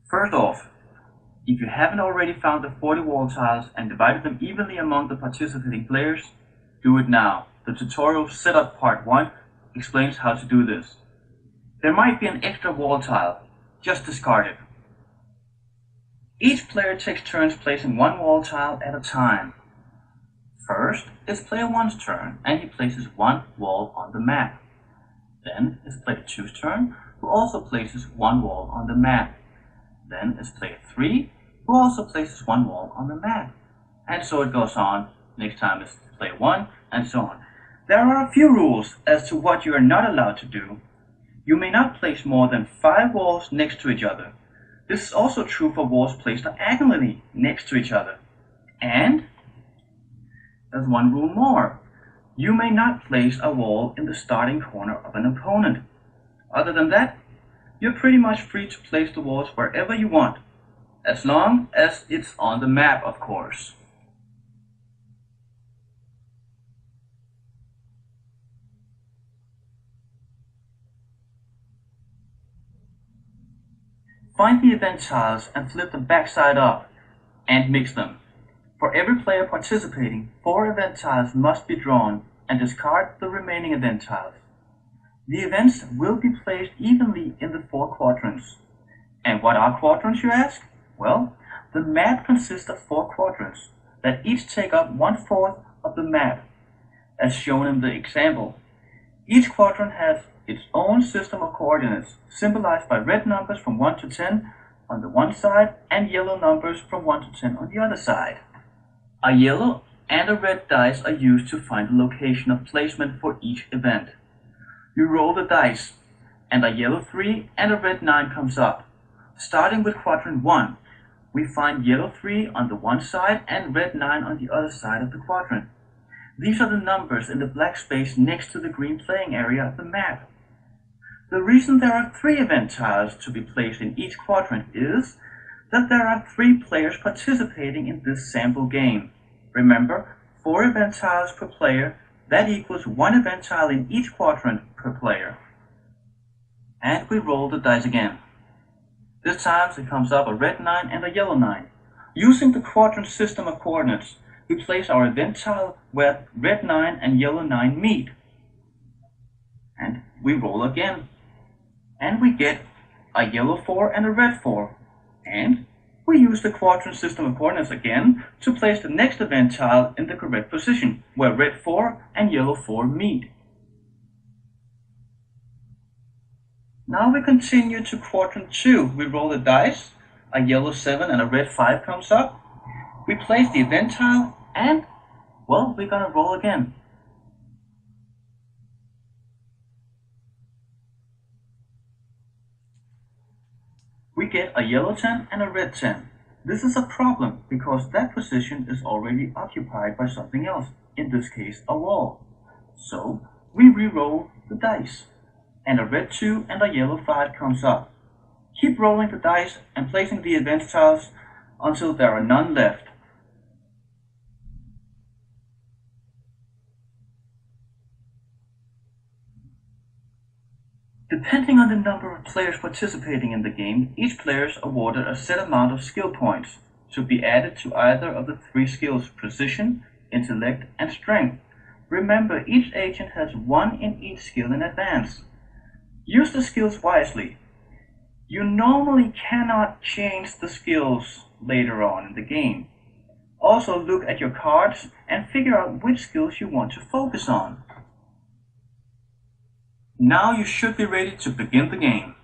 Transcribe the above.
First off, if you haven't already found the 40 wall tiles and divided them evenly among the participating players, do it now. The tutorial Setup Part 1 explains how to do this. There might be an extra wall tile. Just discard it. Each player takes turns placing one wall tile at a time. First is player 1's turn, and he places one wall on the map. Then is player 2's turn, who also places one wall on the map. Then is player 3, who also places one wall on the map. And so it goes on. Next time is player 1, and so on. There are a few rules as to what you are not allowed to do. You may not place more than 5 walls next to each other. This is also true for walls placed diagonally next to each other. And there's one rule more. You may not place a wall in the starting corner of an opponent. Other than that, you're pretty much free to place the walls wherever you want, as long as it's on the map, of course. Find the event tiles and flip them backside up and mix them. For every player participating, 4 event tiles must be drawn and discard the remaining event tiles. The events will be placed evenly in the 4 quadrants. And what are quadrants, you ask? Well, the map consists of 4 quadrants that each take up 1/4 of the map, as shown in the example. Each quadrant has its own system of coordinates, symbolized by red numbers from 1 to 10 on the one side and yellow numbers from 1 to 10 on the other side. A yellow and a red dice are used to find the location of placement for each event. You roll the dice, and a yellow 3 and a red 9 comes up. Starting with quadrant 1, we find yellow 3 on the one side and red 9 on the other side of the quadrant. These are the numbers in the black space next to the green playing area of the map. The reason there are 3 event tiles to be placed in each quadrant is that there are 3 players participating in this sample game. Remember, 4 event tiles per player, that equals 1 event tile in each quadrant per player. And we roll the dice again. This time it comes up a red 9 and a yellow 9. Using the quadrant system of coordinates, we place our event tile where red 9 and yellow 9 meet. And we roll again. And we get a yellow 4 and a red 4. And we use the quadrant system of coordinates again to place the next event tile in the correct position, where red 4 and yellow 4 meet. Now we continue to quadrant 2. We roll the dice, a yellow 7 and a red 5 comes up. We place the event tile and, well, we're gonna roll again. We get a yellow 10 and a red 10. This is a problem because that position is already occupied by something else, in this case a wall. So we re-roll the dice, and a red 2 and a yellow 5 comes up. Keep rolling the dice and placing the event tiles until there are none left. Depending on the number of players participating in the game, each player is awarded a set amount of skill points to be added to either of the 3 skills: precision, intellect, and strength. Remember, each agent has 1 in each skill in advance. Use the skills wisely. You normally cannot change the skills later on in the game. Also look at your cards and figure out which skills you want to focus on. Now you should be ready to begin the game.